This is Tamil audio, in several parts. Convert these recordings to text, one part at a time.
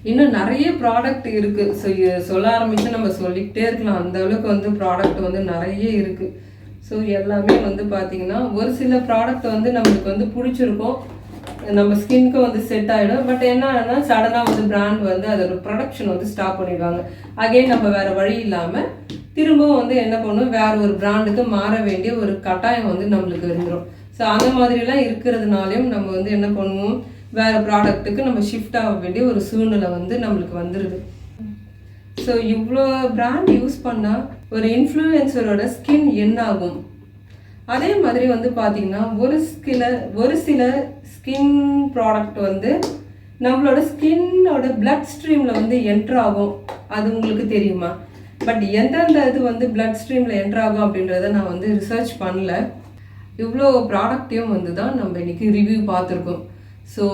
இன்னும் நிறைய ப்ராடக்ட் இருக்கு. ஸோ சொல்ல ஆரம்பிச்சு நம்ம சொல்லிக்கிட்டே இருக்கலாம். அந்த அளவுக்கு வந்து ப்ராடக்ட் வந்து நிறைய இருக்கு. ஸோ எல்லாமே வந்து பார்த்தீங்கன்னா ஒரு சில ப்ராடக்ட் வந்து நம்மளுக்கு வந்து பிடிச்சிருக்கும், நம்ம ஸ்கின்க்கு வந்து செட் ஆகிடும். பட் என்னன்னா சடனாக வந்து பிராண்ட் வந்து அதோட ப்ரொடக்ஷன் வந்து ஸ்டாப் பண்ணிடுவாங்க. அகைன் நம்ம வேற வழி இல்லாமல் திரும்பவும் வந்து என்ன பண்ணுவோம், வேற ஒரு பிராண்டுக்கு மாற வேண்டிய ஒரு கட்டாயம் வந்து நம்மளுக்கு இருந்துடும். ஸோ அந்த மாதிரிலாம் இருக்கிறதுனாலையும் நம்ம வந்து என்ன பண்ணுவோம், வேறு ப்ராடக்ட்டுக்கு நம்ம ஷிஃப்ட் ஆக வேண்டிய ஒரு சூழ்நிலை வந்து நம்மளுக்கு வந்துடுது. ஸோ இவ்வளோ பிராண்ட் யூஸ் பண்ணால் ஒரு இன்ஃப்ளூயன்சரோட ஸ்கின் என்ன ஆகும்? அதே மாதிரி வந்து பார்த்தீங்கன்னா ஒரு சில ஸ்கின் ப்ராடக்ட் வந்து நம்மளோட ஸ்கின்னோட பிளட் ஸ்ட்ரீமில் வந்து என்ட்ரு ஆகும். அது உங்களுக்கு தெரியுமா? பட் எந்தெந்த இது வந்து பிளட் ஸ்ட்ரீமில் என்ட்ரு ஆகும் அப்படின்றத நான் வந்து ரிசர்ச் பண்ணல. இவ்வளோ ப்ராடக்டையும் வந்து தான் நம்ம இன்றைக்கி ரிவ்யூ பார்த்துருக்கோம். ஸோ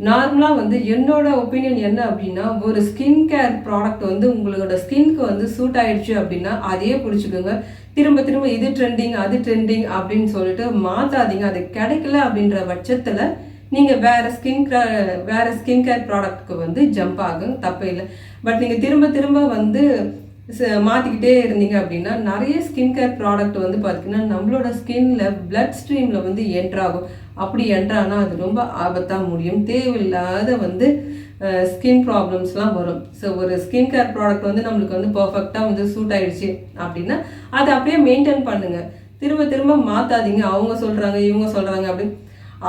நார்மலாக வந்து என்னோட ஒப்பீனியன் என்ன அப்படின்னா, ஒரு ஸ்கின் கேர் ப்ராடக்ட் வந்து உங்களோட ஸ்கின்க்கு வந்து சூட் ஆகிடுச்சு அப்படின்னா அதையே பிடிச்சிக்கோங்க. திரும்ப திரும்ப இது ட்ரெண்டிங் அது ட்ரெண்டிங் அப்படின்னு சொல்லிட்டு மாற்றாதீங்க. அது கிடைக்கல அப்படின்ற பட்சத்தில் நீங்கள் வேறு ஸ்கின் கேர் ப்ராடக்ட்டுக்கு வந்து ஜம்ப் ஆகும், தப்பே இல்லை. பட் நீங்கள் திரும்ப திரும்ப வந்து மாற்றிக்கிட்டே இருந்தீங்க அப்படின்னா நிறைய ஸ்கின் கேர் ப்ராடக்ட் வந்து பார்த்திங்கன்னா நம்மளோட ஸ்கின்ல பிளட் ஸ்ட்ரீமில் வந்து என்ட்ராகும். அப்படி என்ட்ரானா அது ரொம்ப ஆபத்தாக முடியும். தேவையில்லாத வந்து ஸ்கின் ப்ராப்ளம்ஸ்லாம் வரும். ஸோ ஒரு ஸ்கின் கேர் ப்ராடக்ட் வந்து நம்மளுக்கு வந்து பர்ஃபெக்டாக வந்து சூட் ஆகிடுச்சு அப்படின்னா அதை அப்படியே மெயின்டைன் பண்ணுங்கள். திரும்ப திரும்ப மாற்றாதீங்க. அவங்க சொல்கிறாங்க இவங்க சொல்கிறாங்க அப்படின்னு.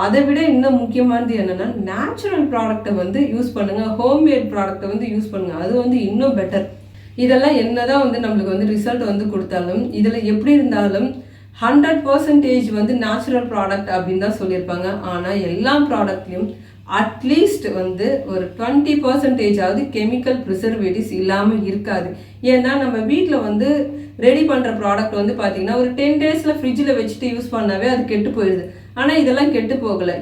அதை விட இன்னும் முக்கியமானது என்னென்னா, நேச்சுரல் ப்ராடக்டை வந்து யூஸ் பண்ணுங்கள். ஹோம்மேட் ப்ராடக்டை வந்து யூஸ் பண்ணுங்கள். அது வந்து இன்னும் பெட்டர். இதெல்லாம் என்னதான் வந்து நம்மளுக்கு வந்து ரிசல்ட் வந்து கொடுத்தாலும் இதில் எப்படி இருந்தாலும் 100% வந்து நேச்சுரல் ப்ராடக்ட் அப்படின்னு தான் சொல்லியிருப்பாங்க. ஆனால் எல்லா ப்ராடக்ட்லையும் அட்லீஸ்ட் வந்து ஒரு 20% கெமிக்கல் ப்ரிசர்வேட்டிவ்ஸ் இல்லாமல் இருக்காது. ஏன்னா நம்ம வீட்டில் வந்து ரெடி பண்ணுற ப்ராடக்ட் வந்து பார்த்திங்கன்னா ஒரு 10 days ஃப்ரிட்ஜில் வச்சுட்டு யூஸ் பண்ணாவே அது கெட்டு போயிடுது. ஆனால் இதெல்லாம் கெட்டு போகலை.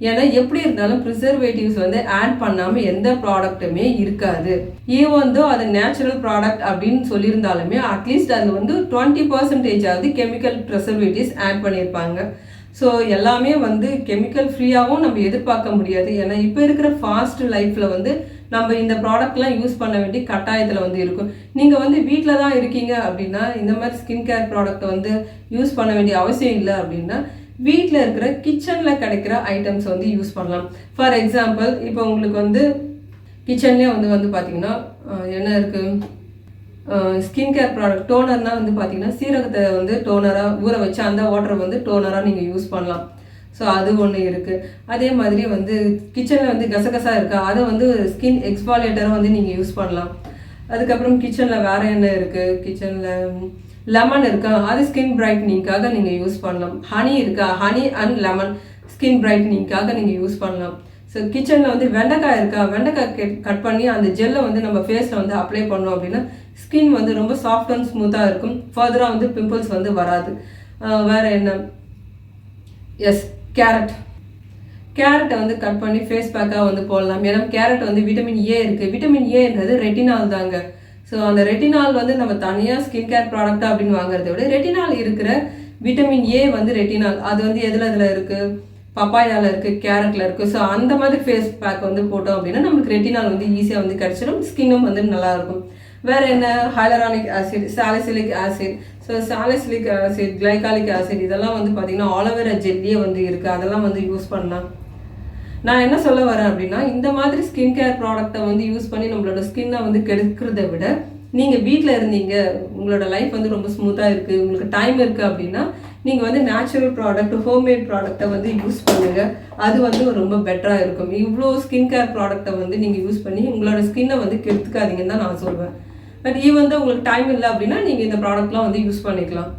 ஏன்னா எப்படி இருந்தாலும் ப்ரிசர்வேட்டிவ்ஸ் வந்து ஆட் பண்ணாமல் எந்த ப்ராடக்ட்டுமே இருக்காது. ஈவன் தோ அது நேச்சுரல் ப்ராடக்ட் அப்படின்னு சொல்லியிருந்தாலுமே அட்லீஸ்ட் அதில் வந்து 20% கெமிக்கல் ப்ரிசர்வேட்டிவ்ஸ் ஆட் பண்ணியிருப்பாங்க. ஸோ எல்லாமே வந்து கெமிக்கல் ஃப்ரீயாகவும் நம்ம எதிர்பார்க்க முடியாது. ஏன்னா இப்போ இருக்கிற ஃபாஸ்ட் லைஃப்பில் வந்து நம்ம இந்த ப்ராடக்ட்லாம் யூஸ் பண்ண வேண்டிய கட்டாயத்தில் வந்து இருக்கும். நீங்கள் வந்து வீட்டில் தான் இருக்கீங்க அப்படின்னா இந்த மாதிரி ஸ்கின் கேர் ப்ராடக்ட்டை வந்து யூஸ் பண்ண வேண்டிய அவசியம் இல்லை. அப்படின்னா வீட்டில் இருக்கிற கிச்சனில் கிடைக்கிற ஐட்டம்ஸ் வந்து யூஸ் பண்ணலாம். ஃபார் எக்ஸாம்பிள் இப்போ உங்களுக்கு வந்து கிச்சன்லேயே வந்து பார்த்தீங்கன்னா என்ன இருக்குது, ஸ்கின் கேர் ப்ராடக்ட் டோனர்னால் வந்து பார்த்தீங்கன்னா சீரகத்தை வந்து டோனராக ஊற வச்சு அந்த வாட்டரை வந்து டோனராக நீங்கள் யூஸ் பண்ணலாம். ஸோ அது ஒன்று இருக்குது. அதே மாதிரி வந்து கிச்சனில் வந்து கசகசா இருக்கா, அதை வந்து ஸ்கின் எக்ஸ்பாலியேட்டராக வந்து நீங்கள் யூஸ் பண்ணலாம். அதுக்கப்புறம் கிச்சனில் வேறு என்ன இருக்குது, கிச்சனில் லெமன் இருக்கா, அது ஸ்கின் பிரைட்னிங்காக நீங்கள் யூஸ் பண்ணலாம். ஹனி இருக்கா, ஹனி அண்ட் லெமன் ஸ்கின் பிரைட்னிங்காக நீங்கள் யூஸ் பண்ணலாம். ஸோ கிச்சனில் வந்து வெண்டைக்காய் இருக்கா, வெண்டைக்காய் கட் பண்ணி அந்த ஜெல்லை வந்து நம்ம ஃபேஸில் வந்து அப்ளை பண்ணோம் அப்படின்னா ஸ்கின் வந்து ரொம்ப சாஃப்ட் அண்ட் ஸ்மூத்தாக இருக்கும். ஃபர்தராக வந்து பிம்பிள்ஸ் வந்து வராது. வேறு என்ன, எஸ் கேரட்டை வந்து கட் பண்ணி ஃபேஸ் பேக்காக வந்து போடலாம். ஏன்னா கேரட் வந்து விட்டமின் ஏ இருக்குது. விட்டமின் ஏன்றது ரெட்டினால் தாங்க. ஸோ அந்த ரெட்டினால் வந்து நம்ம தனியாக ஸ்கின் கேர் ப்ராடக்டாக அப்படின்னு வாங்குறத விட ரெட்டினால் இருக்கிற விட்டமின் ஏ வந்து ரெட்டினால் அது வந்து எதில் இருக்குது, பப்பாயாவில் இருக்குது, கேரட்டில் இருக்குது. ஸோ அந்த மாதிரி ஃபேஸ் பேக் வந்து போட்டோம் அப்படின்னா நம்மளுக்கு ரெட்டினால் வந்து ஈஸியாக வந்து கிடச்சிடும். ஸ்கின்னும் வந்து நல்லாயிருக்கும். வேறு என்ன, hyaluronic acid, salicylic acid. So salicylic acid, glycolic acid இதெல்லாம் வந்து பார்த்திங்கன்னா ஆலோவேரா ஜெல்லியே வந்து இருக்குது. அதெல்லாம் வந்து யூஸ் பண்ணலாம். நான் என்ன சொல்ல வரேன் அப்படின்னா, இந்த மாதிரி ஸ்கின் கேர் ப்ராடக்டை வந்து யூஸ் பண்ணி நம்மளோட ஸ்கின்னை வந்து கெடுக்கிறத விட நீங்கள் வீட்டில் இருந்தீங்க, உங்களோட லைஃப் வந்து ரொம்ப ஸ்மூத்தாக இருக்குது, உங்களுக்கு டைம் இருக்குது அப்படின்னா நீங்கள் வந்து நேச்சுரல் ப்ராடக்ட், ஹோம்மேட் ப்ராடக்டை வந்து யூஸ் பண்ணுங்கள். அது வந்து ரொம்ப பெட்டராக இருக்கும். இவ்வளோ ஸ்கின் கேர் ப்ராடக்டை வந்து நீங்கள் யூஸ் பண்ணி உங்களோட ஸ்கின்னை வந்து கெடுத்துக்காதீங்கன்னு தான் நான் சொல்வேன். பட் ஈவன் தான் உங்களுக்கு டைம் இல்லை அப்படின்னா நீங்கள் இந்த ப்ராடக்ட்லாம் வந்து யூஸ் பண்ணிக்கலாம்.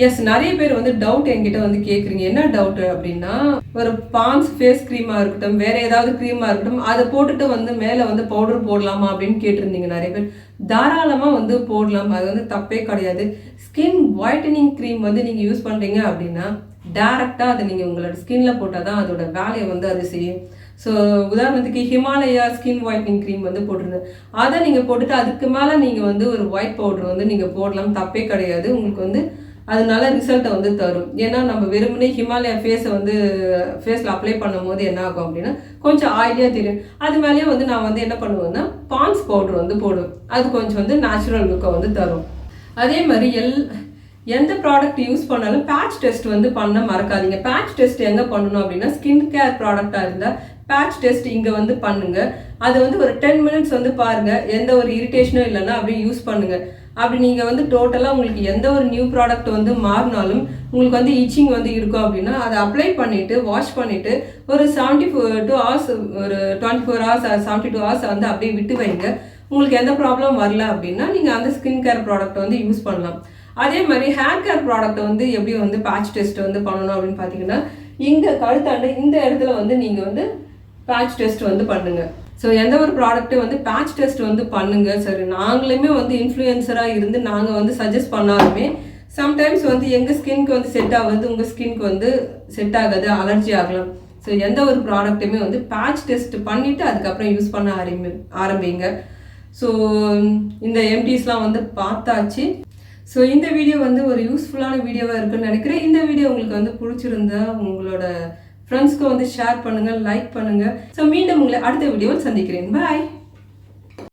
எஸ், நிறைய பேர் வந்து டவுட் என்கிட்ட வந்து கேட்குறீங்க. என்ன டவுட்டு அப்படின்னா, ஒரு பான்ஸ் ஃபேஸ் க்ரீமாக இருக்கட்டும், வேறு ஏதாவது க்ரீமாக இருக்கட்டும், அதை போட்டுட்டு வந்து மேலே வந்து பவுடர் போடலாமா அப்படின்னு கேட்டிருந்தீங்க நிறைய பேர். தாராளமாக வந்து போடலாம். அது வந்து தப்பே கிடையாது. ஸ்கின் ஒயிட்டனிங் க்ரீம் வந்து நீங்கள் யூஸ் பண்ணுறீங்க அப்படின்னா டேரெக்டாக அதை நீங்கள் உங்களோட ஸ்கின்ல போட்டால் தான் அதோட வேலையை வந்து அது செய்யும். ஸோ உதாரணத்துக்கு ஹிமாலயா ஸ்கின் ஒயிட்னிங் க்ரீம் வந்து போட்டிருந்தேன். அதை நீங்கள் போட்டுட்டு அதுக்கு மேலே நீங்கள் வந்து ஒரு ஒயிட் பவுடர் வந்து நீங்கள் போடலாம், தப்பே கிடையாது. உங்களுக்கு வந்து அதனால ரிசல்ட்டை வந்து தரும். ஏன்னா நம்ம வெறுமனே ஹிமாலயா ஃபேஸில் அப்ளை பண்ணும் போது என்ன ஆகும் அப்படின்னா கொஞ்சம் ஆயிலியாக தெரியும். அது மேலேயே வந்து நான் வந்து என்ன பண்ணுவேன்னா பான்ஸ் பவுடர் வந்து போடுவேன். அது கொஞ்சம் வந்து நேச்சுரல் லுக்கை வந்து தரும். அதே மாதிரி எந்த ப்ராடக்ட் யூஸ் பண்ணாலும் பேட்ச் டெஸ்ட் வந்து பண்ண மறக்காதீங்க. பேட்ச் டெஸ்ட் எங்கே பண்ணணும் அப்படின்னா ஸ்கின் கேர் ப்ராடக்டாக இருந்தால் பேட்ச் டெஸ்ட் இங்கே வந்து பண்ணுங்க. அது வந்து ஒரு 10 மினிட்ஸ் வந்து பாருங்க, எந்த ஒரு இரிட்டேஷனும் இல்லைன்னா அப்படியே யூஸ் பண்ணுங்க. அப்படி நீங்கள் வந்து டோட்டலாக உங்களுக்கு எந்த ஒரு நியூ ப்ராடக்ட் வந்து மாறினாலும் உங்களுக்கு வந்து இச்சிங் வந்து இருக்கும் அப்படின்னா அதை அப்ளை பண்ணிவிட்டு வாஷ் பண்ணிவிட்டு ஒரு 72 ஹவர்ஸ் ஒரு 24 ஹவர்ஸ் 72 ஹவர்ஸ் வந்து அப்படியே விட்டு வைங்க. உங்களுக்கு எந்த ப்ராப்ளம் வரல அப்படின்னா நீங்கள் அந்த ஸ்கின் கேர் ப்ராடக்ட் வந்து யூஸ் பண்ணலாம். அதே மாதிரி ஹேர் கேர் ப்ராடக்ட் வந்து எப்படி வந்து பேட்ச் டெஸ்ட் வந்து பண்ணணும் அப்படின்னு பார்த்தீங்கன்னா இங்கே கழுத்தாண்டு இந்த இடத்துல வந்து நீங்கள் வந்து பேட்ச் டெஸ்ட் வந்து பண்ணுங்க. ஸோ எந்த ஒரு ப்ராடக்ட்டு வந்து பேட்ச் டெஸ்ட் வந்து பண்ணுங்க. சரி, நாங்களுமே வந்து இன்ஃப்ளூயன்சராக இருந்து நாங்கள் வந்து சஜஸ்ட் பண்ணாலுமே சம்டைம்ஸ் வந்து எங்கள் ஸ்கின்க்கு வந்து செட் ஆகுது, உங்கள் ஸ்கின்க்கு வந்து செட் ஆகாது, அலர்ஜி ஆகலாம். ஸோ எந்த ஒரு ப்ராடக்ட்டுமே வந்து பேட்ச் டெஸ்ட் பண்ணிவிட்டு அதுக்கப்புறம் யூஸ் பண்ண ஆரம்பிங்க. ஸோ இந்த எம்டிஸ்லாம் வந்து பார்த்தாச்சு. ஸோ இந்த வீடியோ வந்து ஒரு யூஸ்ஃபுல்லான வீடியோவாக இருக்குன்னு நினைக்கிறேன். இந்த வீடியோ உங்களுக்கு வந்து பிடிச்சிருந்தா உங்களோட ஃப்ரெண்ட்ஸ்க்கு வந்து ஷேர் பண்ணுங்கள், லைக் பண்ணுங்கள். ஸோ மீண்டும் உங்களை அடுத்த வீடியோவில் சந்திக்கிறேன். பாய்.